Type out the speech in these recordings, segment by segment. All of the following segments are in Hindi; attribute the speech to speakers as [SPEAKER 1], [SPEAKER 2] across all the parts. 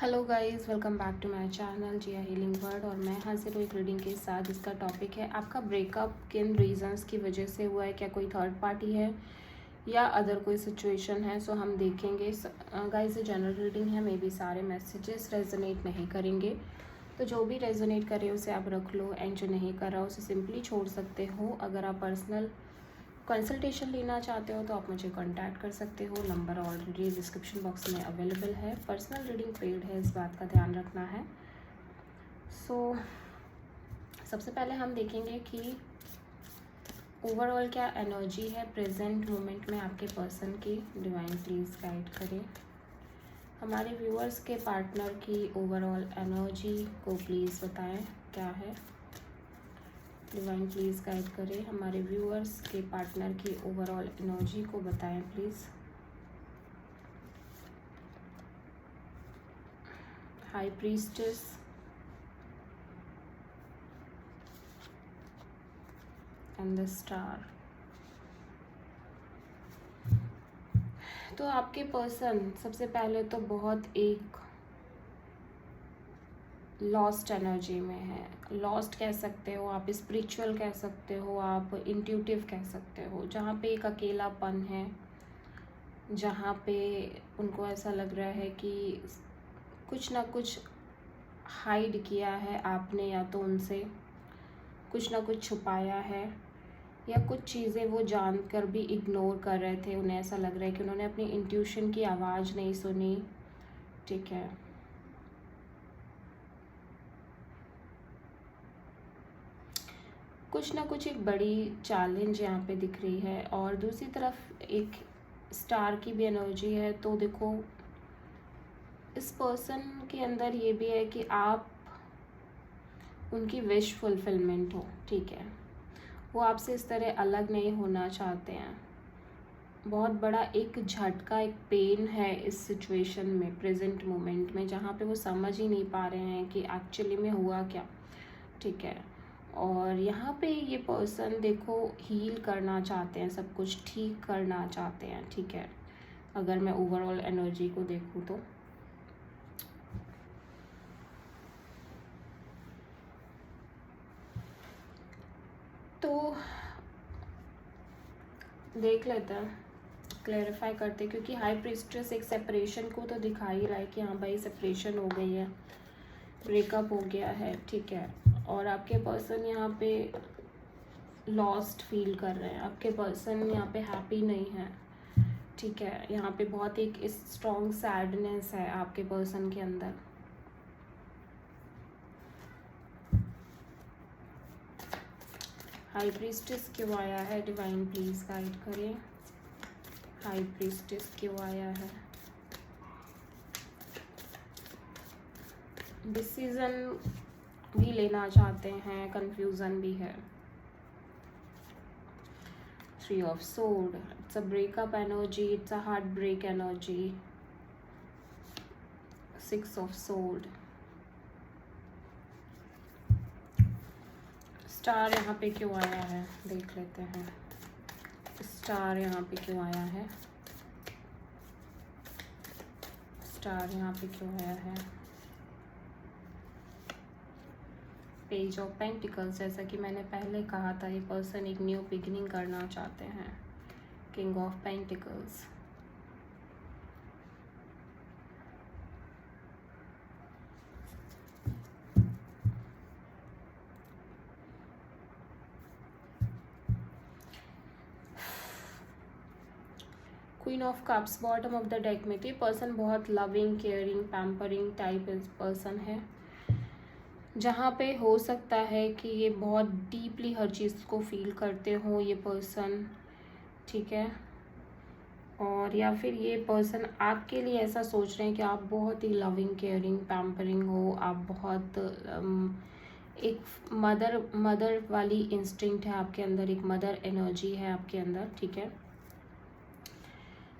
[SPEAKER 1] Hello guys, welcome back to my channel Jiya healing word. और मैं हाजिर हूँ एक रीडिंग के साथ जिसका टॉपिक है आपका ब्रेकअप किन रीजंस की वजह से हुआ है। क्या कोई थर्ड पार्टी है या अदर कोई सिचुएशन है। सो हम देखेंगे। गाइस, ये जनरल रीडिंग है, मे बी सारे मैसेजेस रेजोनेट नहीं करेंगे, तो जो भी रेजोनेट करे उसे आप रख लो, एंड जो नहीं कर रहा उसे सिंपली छोड़ सकते हो। अगर आप पर्सनल कंसल्टेशन लेना चाहते हो तो आप मुझे कांटेक्ट कर सकते हो, नंबर ऑलरेडी डिस्क्रिप्शन बॉक्स में अवेलेबल है। पर्सनल रीडिंग पेड है, इस बात का ध्यान रखना है। सबसे पहले हम देखेंगे कि ओवरऑल क्या एनर्जी है प्रेजेंट मोमेंट में आपके पर्सन की। डिवाइन प्लीज़ गाइड करें हमारे व्यूअर्स के पार्टनर की ओवरऑल एनर्जी को, प्लीज़ बताएं क्या है। डिवाइन प्लीज़ गाइड करें हमारे व्यूअर्स के पार्टनर की ओवरऑल एनर्जी को, बताएं please. High priestess, and the star. तो आपके पर्सन सबसे पहले तो बहुत एक लॉस्ट एनर्जी में है। लॉस्ट कह सकते हो आप, स्पिरिचुअल कह सकते हो आप, इंट्यूटिव कह सकते हो, जहाँ पे एक अकेलापन है, जहाँ पे उनको ऐसा लग रहा है कि कुछ ना कुछ हाइड किया है आपने, या तो उनसे कुछ ना कुछ छुपाया है, या कुछ चीज़ें वो जानकर भी इग्नोर कर रहे थे। उन्हें ऐसा लग रहा है कि उन्होंने अपनी इंट्यूशन की आवाज़ नहीं सुनी। ठीक है, कुछ ना कुछ एक बड़ी चैलेंज यहाँ पे दिख रही है। और दूसरी तरफ एक स्टार की भी एनर्जी है। तो देखो, इस पर्सन के अंदर ये भी है कि आप उनकी विश फुलफिलमेंट हो। ठीक है, वो आपसे इस तरह अलग नहीं होना चाहते हैं। बहुत बड़ा एक झटका, एक पेन है इस सिचुएशन में, प्रेजेंट मोमेंट में, जहाँ पे वो समझ ही नहीं पा रहे हैं कि एक्चुअली में हुआ क्या। ठीक है, और यहाँ पे ये पर्सन देखो हील करना चाहते हैं, सब कुछ ठीक करना चाहते हैं। ठीक है, अगर मैं ओवरऑल एनर्जी को देखूँ तो देख लेते हैं, क्लैरिफाई करते, क्योंकि हाई प्रीस्ट्रेस एक सेपरेशन को तो दिखा ही रहा है कि हाँ भाई सेपरेशन हो गई है, ब्रेकअप हो गया है। ठीक है, और आपके पर्सन यहाँ पे लॉस्ट फील कर रहे हैं, आपके पर्सन यहाँ पे हैप्पी नहीं है। ठीक है, यहाँ पे बहुत एक स्ट्रॉन्ग सैडनेस है आपके पर्सन के अंदर। हाई प्रीस्टेस क्यों आया है, डिवाइन प्लीज गाइड करें। हाई प्रीस्टेस क्यों आया है। डिसीजन भी लेना चाहते हैं, कंफ्यूजन भी है। Three of sword, it's a breakup energy, it's a heart break energy. Six of sword, star यहाँ पे क्यों आया है, देख लेते हैं। स्टार यहाँ पे क्यों आया है, स्टार यहाँ पे क्यों आया है। पेज ऑफ पेंटिकल्स, जैसा कि मैंने पहले कहा था, ये पर्सन एक न्यू बिगिनिंग करना चाहते हैं। King of pentacles, queen of cups bottom of the deck में। तो ये पर्सन बहुत loving, caring, pampering type person है, जहाँ पे हो सकता है कि ये बहुत डीपली हर चीज़ को फील करते हो ये पर्सन। ठीक है, और या फिर ये पर्सन आपके लिए ऐसा सोच रहे हैं कि आप बहुत ही लविंग, केयरिंग, पैम्परिंग हो, आप बहुत एक मदर वाली इंस्टिंक्ट है आपके अंदर, एक मदर एनर्जी है आपके अंदर। ठीक है,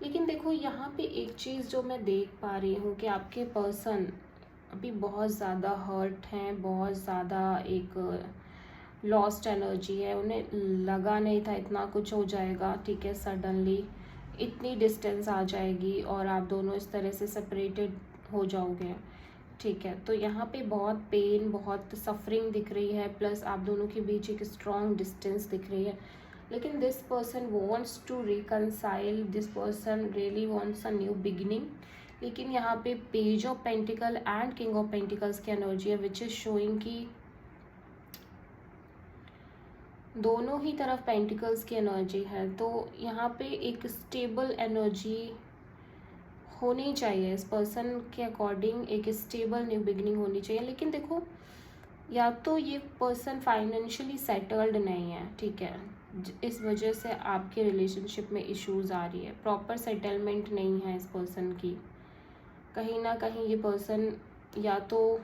[SPEAKER 1] लेकिन देखो यहाँ पे एक चीज़ जो मैं देख पा रही हूँ कि आपके पर्सन अभी बहुत ज़्यादा हर्ट हैं, बहुत ज़्यादा एक लॉस्ट एनर्जी है। उन्हें लगा नहीं था इतना कुछ हो जाएगा। ठीक है, सडनली इतनी डिस्टेंस आ जाएगी और आप दोनों इस तरह से सेपरेटेड हो जाओगे। ठीक है, तो यहाँ पे बहुत पेन, बहुत सफरिंग दिख रही है, प्लस आप दोनों के बीच एक स्ट्रॉन्ग डिस्टेंस दिख रही है। लेकिन this person wants to reconcile, this person really wants a new beginning. लेकिन यहाँ पे page of pentacle and king of pentacles की एनर्जी है, विच इज़ शोइंग कि दोनों ही तरफ पेंटिकल्स की एनर्जी है। तो यहाँ पे एक स्टेबल एनर्जी होनी चाहिए इस पर्सन के अकॉर्डिंग, एक स्टेबल न्यू बिगिनिंग होनी चाहिए। लेकिन देखो, या तो ये पर्सन फाइनेंशियली सेटल्ड नहीं है, ठीक है, इस वजह से आपके रिलेशनशिप में इश्यूज आ रही है, प्रॉपर सेटलमेंट नहीं है इस पर्सन की। कहीं ना कहीं ये पर्सन या तो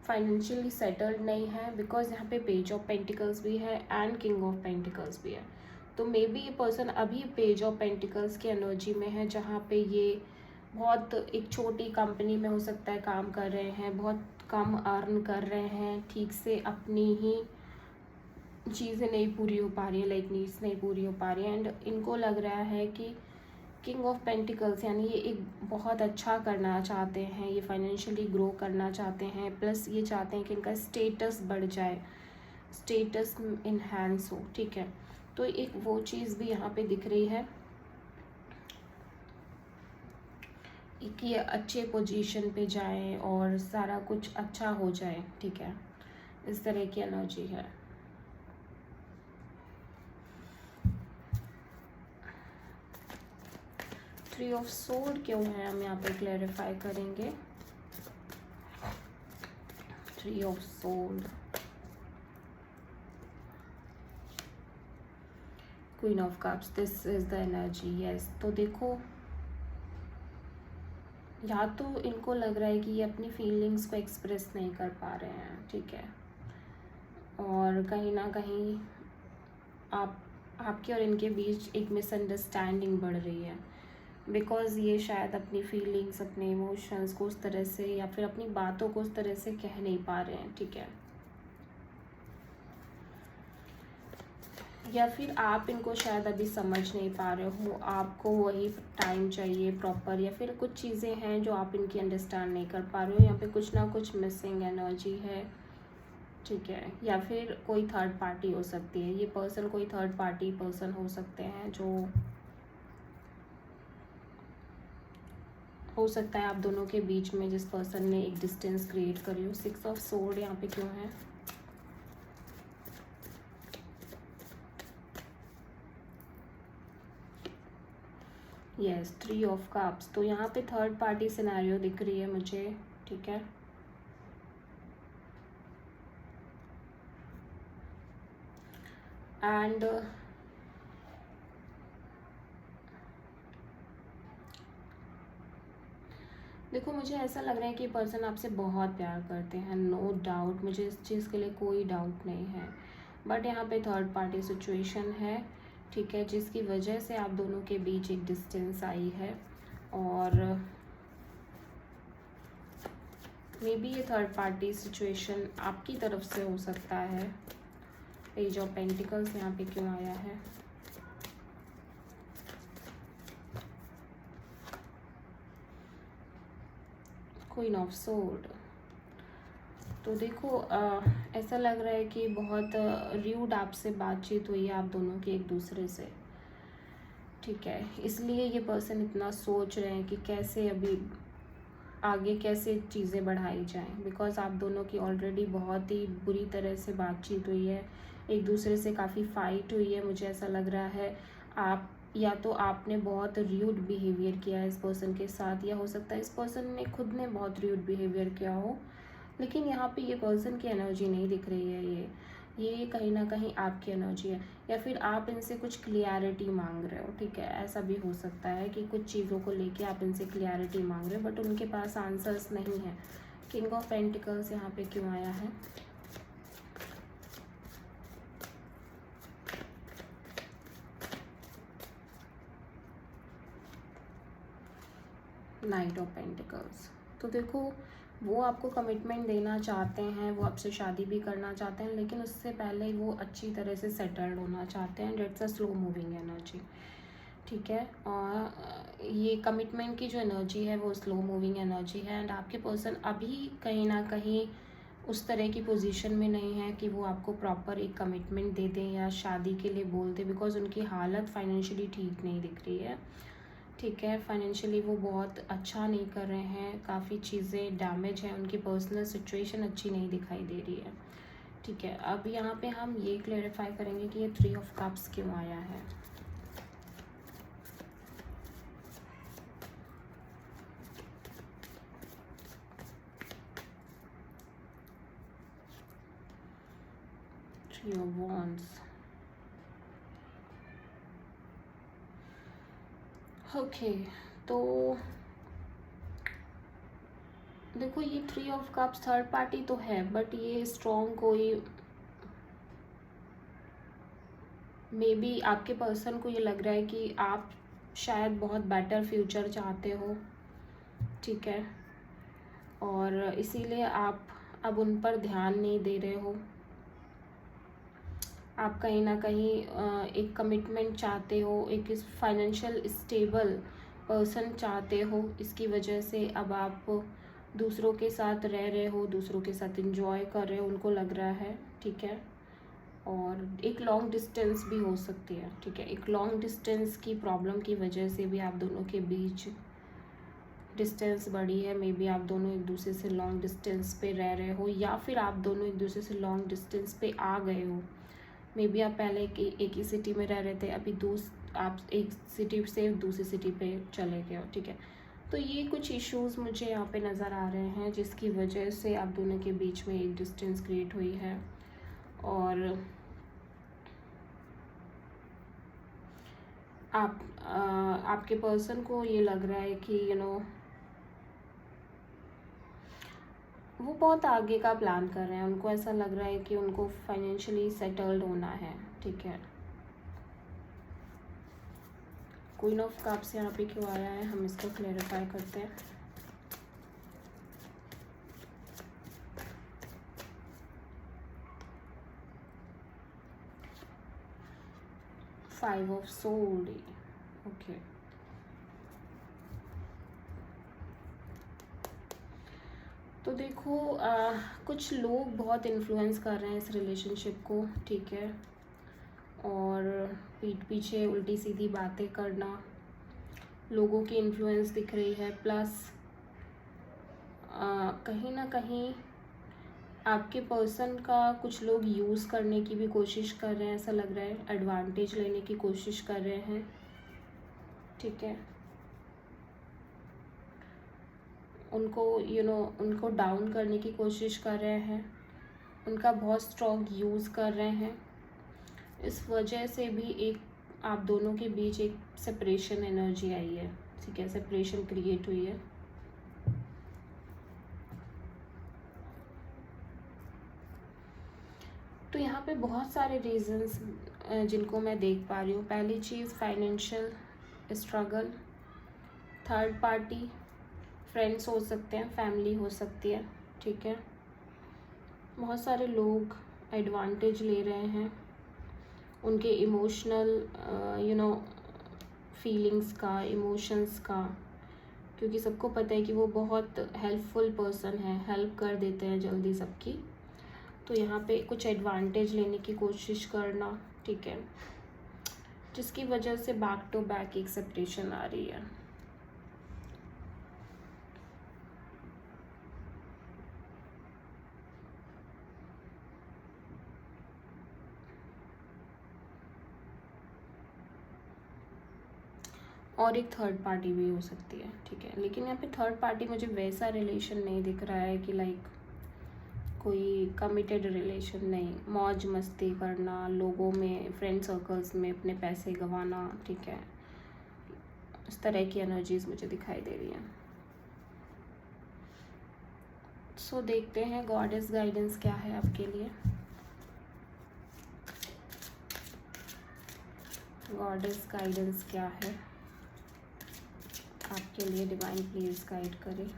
[SPEAKER 1] फाइनेंशियली सेटल्ड नहीं है, बिकॉज यहाँ पे पेज ऑफ पेंटिकल्स भी है एंड किंग ऑफ पेंटिकल्स भी है। तो मे बी ये पर्सन अभी पेज ऑफ पेंटिकल्स की एनर्जी में है, जहाँ पे ये बहुत एक छोटी कंपनी में हो सकता है काम कर रहे हैं, बहुत कम अर्न कर रहे हैं, ठीक से अपनी ही चीज़ें नहीं पूरी हो पा रही है, लाइक नीड्स नहीं पूरी हो पा रही है। एंड इनको लग रहा है कि किंग ऑफ पेंटिकल्स यानी ये एक बहुत अच्छा करना चाहते हैं, ये फाइनेंशियली ग्रो करना चाहते हैं, प्लस ये चाहते हैं कि इनका स्टेटस बढ़ जाए, स्टेटस इन्हांस हो, ठीक है। तो एक वो चीज़ भी यहाँ पे दिख रही है कि ये अच्छे पोजीशन पे जाए और सारा कुछ अच्छा हो जाए, ठीक है, इस तरह की एनर्जी है। थ्री ऑफ सोर्ड क्यों है, हम यहाँ पे क्लैरिफाई करेंगे। Three of sword, queen of cups, this is the energy, yes. तो देखो, या तो इनको लग रहा है कि ये अपनी फीलिंग्स को एक्सप्रेस नहीं कर पा रहे हैं, ठीक है, और कहीं ना कहीं आपके और इनके बीच एक मिसअंडरस्टैंडिंग बढ़ रही है, बिकॉज ये शायद अपनी फीलिंग्स, अपने इमोशंस को उस तरह से या फिर अपनी बातों को उस तरह से कह नहीं पा रहे हैं, ठीक है। या फिर आप इनको शायद अभी समझ नहीं पा रहे हो, आपको वही टाइम चाहिए प्रॉपर, या फिर कुछ चीज़ें हैं जो आप इनकी अंडरस्टैंड नहीं कर पा रहे हो, यहाँ पे कुछ ना कुछ मिसिंग एनर्जी है, ठीक है। या फिर कोई थर्ड पार्टी हो सकती है, ये पर्सन कोई थर्ड पार्टी पर्सन हो सकते हैं, जो हो सकता है आप दोनों के बीच में जिस पर्सन ने एक डिस्टेंस क्रिएट करी हो। सिक्स ऑफ सोर्ड यहाँ पे क्यों है, यस, थ्री ऑफ कप्स। तो यहाँ पे थर्ड पार्टी सिनेरियो दिख रही है मुझे, ठीक है। एंड देखो, मुझे ऐसा लग रहा है कि पर्सन आपसे बहुत प्यार करते हैं, नो डाउट, मुझे इस चीज़ के लिए कोई डाउट नहीं है। बट यहाँ पे थर्ड पार्टी सिचुएशन है, ठीक है, जिसकी वजह से आप दोनों के बीच एक डिस्टेंस आई है। और मे बी ये थर्ड पार्टी सिचुएशन आपकी तरफ से हो सकता है। पेज ऑफ पेंटिकल्स यहाँ पे क्यों आया है, क्वीन ऑफ सोर्ड। तो देखो, ऐसा लग रहा है कि बहुत र्यूड आपसे बातचीत हुई है आप दोनों की एक दूसरे से, ठीक है, इसलिए ये पर्सन इतना सोच रहे हैं कि कैसे अभी आगे कैसे चीज़ें बढ़ाई जाएं, बिकॉज आप दोनों की ऑलरेडी बहुत ही बुरी तरह से बातचीत हुई है, एक दूसरे से काफ़ी फाइट हुई है। मुझे ऐसा लग रहा है आप या तो आपने बहुत र्यूड बिहेवियर किया है इस पर्सन के साथ, या हो सकता है इस पर्सन ने खुद ने बहुत र्यूड बिहेवियर किया हो। लेकिन यहाँ पे ये पर्सन की एनर्जी नहीं दिख रही है, ये कहीं ना कहीं आपकी एनर्जी है, या फिर आप इनसे कुछ क्लियरिटी मांग रहे हो, ठीक है, ऐसा भी हो सकता है कि कुछ चीज़ों को लेके आप इनसे क्लियरिटी मांग रहे हो, बट उनके पास आंसर्स नहीं है। किंग ऑफ पेंटिकल्स यहाँ पे क्यों आया है, नाइट ऑफ पेंटिकल्स। तो देखो, वो आपको कमिटमेंट देना चाहते हैं, वो आपसे शादी भी करना चाहते हैं, लेकिन उससे पहले वो अच्छी तरह से सेटल्ड होना चाहते हैं। Dates a slow moving energy, ठीक है। और ये कमिटमेंट की जो एनर्जी है वो स्लो मूविंग एनर्जी है, एंड आपके पर्सन अभी कहीं ना कहीं उस तरह की पोजीशन में नहीं है कि वो आपको प्रॉपर एक कमिटमेंट दे दें या शादी के लिए बोल दें, बिकॉज उनकी हालत फाइनेंशियली ठीक नहीं दिख रही है। ठीक है, फाइनेंशियली वो बहुत अच्छा नहीं कर रहे हैं, काफ़ी चीज़ें डैमेज हैं, उनकी पर्सनल सिचुएशन अच्छी नहीं दिखाई दे रही है। ठीक है, अब यहाँ पे हम ये क्लेरिफाई करेंगे कि ये 3 ऑफ कप्स क्यों आया है। Three of Wands. ओके, तो देखो ये 3 ऑफ कप्स थर्ड पार्टी तो है, बट ये स्ट्रॉन्ग कोई मे बी आपके पर्सन को ये लग रहा है कि आप शायद बहुत बेटर फ्यूचर चाहते हो। ठीक है, और इसीलिए आप अब उन पर ध्यान नहीं दे रहे हो। आप कहीं ना कहीं एक कमिटमेंट चाहते हो, एक फाइनेंशियल स्टेबल पर्सन चाहते हो, इसकी वजह से अब आप दूसरों के साथ रह रहे हो, दूसरों के साथ एंजॉय कर रहे हो, उनको लग रहा है। ठीक है, और एक लॉन्ग डिस्टेंस भी हो सकती है। ठीक है, एक लॉन्ग डिस्टेंस की प्रॉब्लम की वजह से भी आप दोनों के बीच डिस्टेंस बढ़ी है। मे बी आप दोनों एक दूसरे से लॉन्ग डिस्टेंस पे रह रहे हो, या फिर आप दोनों एक दूसरे से लॉन्ग डिस्टेंस पे आ गए हो। मे बी आप पहले एक ही सिटी में रह रहे थे, अभी आप एक सिटी से दूसरी सिटी पे चले गए हो। ठीक है, तो ये कुछ इश्यूज़ मुझे यहाँ पे नज़र आ रहे हैं, जिसकी वजह से आप दोनों के बीच में एक डिस्टेंस क्रिएट हुई है। और आपके पर्सन को ये लग रहा है कि वो बहुत आगे का प्लान कर रहे हैं। उनको ऐसा लग रहा है कि उनको फाइनेंशियली सेटल्ड होना है। ठीक है, क्वीन ऑफ कप्स यहाँ पे क्यों आया है, हम इसको क्लेरिफाई करते हैं। Five of sold. ओके, तो देखो कुछ लोग बहुत इन्फ्लुएंस कर रहे हैं इस रिलेशनशिप को। ठीक है, और पीठ पीछे उल्टी सीधी बातें करना, लोगों की इन्फ्लुएंस दिख रही है। प्लस कहीं ना कहीं आपके पर्सन का कुछ लोग यूज़ करने की भी कोशिश कर रहे हैं, ऐसा लग रहा है, एडवांटेज लेने की कोशिश कर रहे हैं। ठीक है, उनको उनको डाउन करने की कोशिश कर रहे हैं, उनका बहुत स्ट्रॉन्ग यूज़ कर रहे हैं। इस वजह से भी एक आप दोनों के बीच एक सेपरेशन एनर्जी आई है। ठीक है, सेपरेशन क्रिएट हुई है। तो यहाँ पे बहुत सारे रीजंस जिनको मैं देख पा रही हूँ। पहली चीज़ financial struggle, third party, friends हो सकते हैं, फैमिली हो सकती है। ठीक है, बहुत सारे लोग एडवांटेज ले रहे हैं उनके इमोशनल फीलिंग्स का, इमोशंस का, क्योंकि सबको पता है कि वो बहुत हेल्पफुल पर्सन है, हेल्प कर देते हैं जल्दी सबकी। तो यहाँ पे कुछ एडवांटेज लेने की कोशिश करना। ठीक है, जिसकी वजह से बैक टू बैक एक सेपरेशन आ रही है। और एक थर्ड पार्टी भी हो सकती है। ठीक है, लेकिन यहाँ पे थर्ड पार्टी मुझे वैसा रिलेशन नहीं दिख रहा है कि लाइक कोई कमिटेड रिलेशन नहीं, मौज मस्ती करना, लोगों में, फ्रेंड सर्कल्स में अपने पैसे गंवाना। ठीक है, इस तरह की एनर्जीज मुझे दिखाई दे रही हैं। सो देखते हैं गॉडेस गाइडेंस क्या है आपके लिए। गॉडेस गाइडेंस क्या है आपके लिए, डिवाइन प्लीज गाइड करें।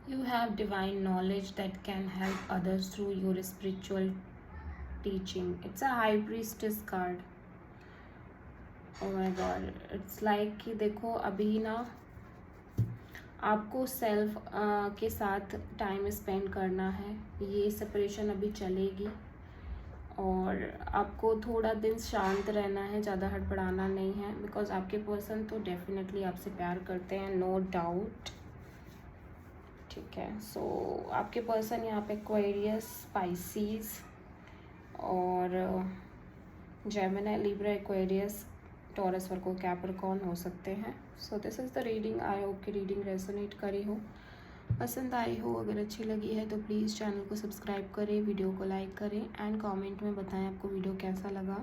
[SPEAKER 1] You have divine knowledge that can help others through your spiritual teaching. It's a high priestess card. Oh my god, it's like कि देखो अभी ना आपको सेल्फ के साथ टाइम स्पेंड करना है. ये सेपरेशन अभी चलेगी और आपको थोड़ा दिन शांत रहना है, ज़्यादा हड़बड़ाना नहीं है, बिकॉज आपके पर्सन तो डेफिनेटली आपसे प्यार करते हैं, नो डाउट. ठीक है, सो आपके पर्सन यहाँ पे एक्वेरियस, स्पाइसीज और जेमिनी, लिब्रा, एक्वेरियस, टॉरस, वर्गो, कैप्रिकॉर्न हो सकते हैं. So this is the reading. I hope कि रीडिंग रेजोनेट करी हो, पसंद आई हो. अगर अच्छी लगी है तो प्लीज़ चैनल को सब्सक्राइब करें, वीडियो को लाइक करें एंड कमेंट में बताएं आपको वीडियो कैसा लगा.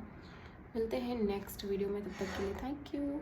[SPEAKER 1] मिलते हैं नेक्स्ट वीडियो में, तब तक के लिए थैंक यू.